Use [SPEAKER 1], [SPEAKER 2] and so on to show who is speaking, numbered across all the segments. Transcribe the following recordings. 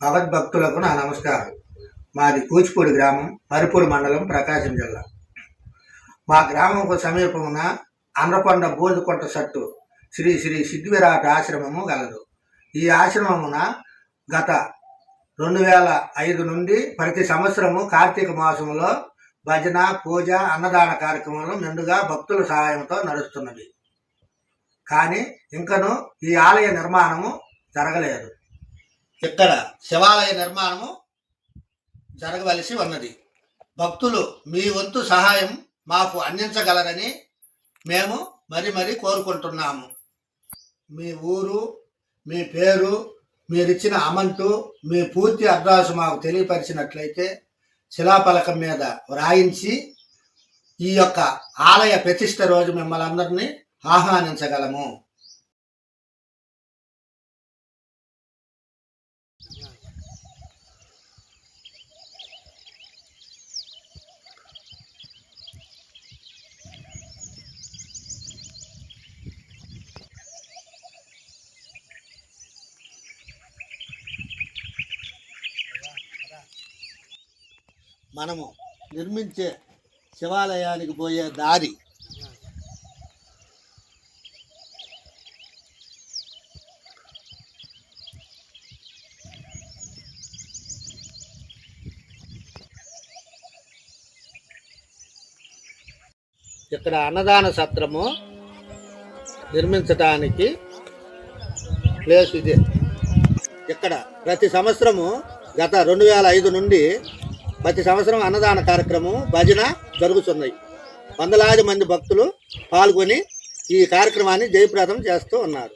[SPEAKER 1] భగవద్భక్తులకు నా నమస్కారం. మాది కూచిపూడి గ్రామం, మరిపూడి మండలం, ప్రకాశం జిల్లా. మా గ్రామంకు సమీపమున అన్నకొండ బోధుకొంట సట్టు శ్రీ శ్రీ సిద్ధివిరాట్ ఆశ్రమము గలదు. ఈ ఆశ్రమమున గత 2005 నుండి ప్రతి సంవత్సరము కార్తీక మాసములో భజన, పూజ, అన్నదాన కార్యక్రమాలు మెండుగా భక్తుల సహాయంతో నడుస్తున్నది. కానీ ఇంకనూ ఈ ఆలయ నిర్మాణము జరగలేదు. ఇక్కడ శివాలయ నిర్మాణము జరగవలసి ఉన్నది. భక్తులు మీ వంతు సహాయం మాకు అందించగలరని మేము మరీ కోరుకుంటున్నాము. మీ ఊరు, మీ పేరు, మీరిచ్చిన అమౌంటు, మీ పూర్తి అడ్రస్ మాకు తెలియపరిచినట్లయితే శిలాఫలకం మీద వ్రాయించి ఈ యొక్క ఆలయ ప్రతిష్ఠ రోజు మిమ్మల్ని అందరినీ ఆహ్వానించగలము. మనము నిర్మించే శివాలయానికి పోయే దారి ఇక్కడ అన్నదాన సత్రము నిర్మించడానికి ప్లేస్ ఇది. ఇక్కడ ప్రతి సంవత్సరము గత 2005 నుండి ప్రతి సంవత్సరం అన్నదాన కార్యక్రమం, భజన జరుగుతున్నాయి. వందలాది మంది భక్తులు పాల్గొని ఈ కార్యక్రమాన్ని జయప్రదం చేస్తూ ఉన్నారు.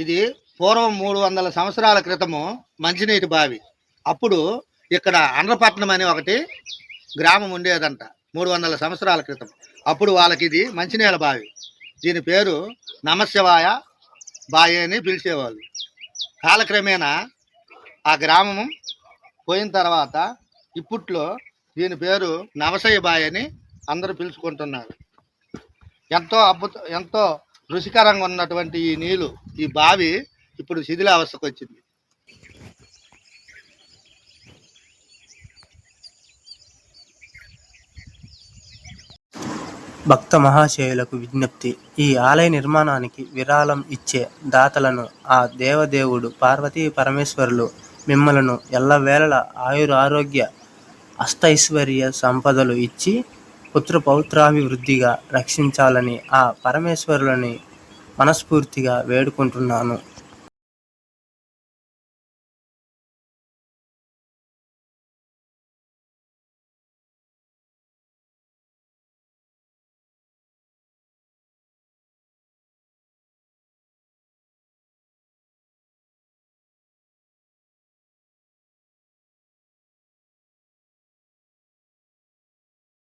[SPEAKER 1] ఇది పూర్వం 300 సంవత్సరాల క్రితము మంచినీటి బావి. అప్పుడు ఇక్కడ అండ్రపట్నం అనే ఒకటి గ్రామం ఉండేదంట 300 సంవత్సరాల క్రితం. అప్పుడు వాళ్ళకి ఇది మంచినీళ్ళ బావి. దీని పేరు నమశివాయ బావి అని పిలిచేవాళ్ళు. కాలక్రమేణా ఆ గ్రామం పోయిన తర్వాత ఇప్పట్లో దీని పేరు నవశయ్య బావి అని అందరూ పిలుచుకుంటున్నారు. ఎంతో రుచికరంగా ఉన్నటువంటి ఈ నీళ్ళు, ఈ బావి ఇప్పుడు శిథిలావస్థకు వచ్చింది.
[SPEAKER 2] భక్త మహాశయులకు విజ్ఞప్తి: ఈ ఆలయ నిర్మాణానికి విరాళం ఇచ్చే దాతలను ఆ దేవదేవుడు పార్వతీ పరమేశ్వరులు మిమ్మలను ఎల్లవేళలా ఆయురారోగ్య అష్టైశ్వర్య సంపదలు ఇచ్చి పుత్ర పౌత్రాభివృద్ధిగా రక్షించాలని ఆ పరమేశ్వరులని మనస్ఫూర్తిగా వేడుకుంటున్నాను.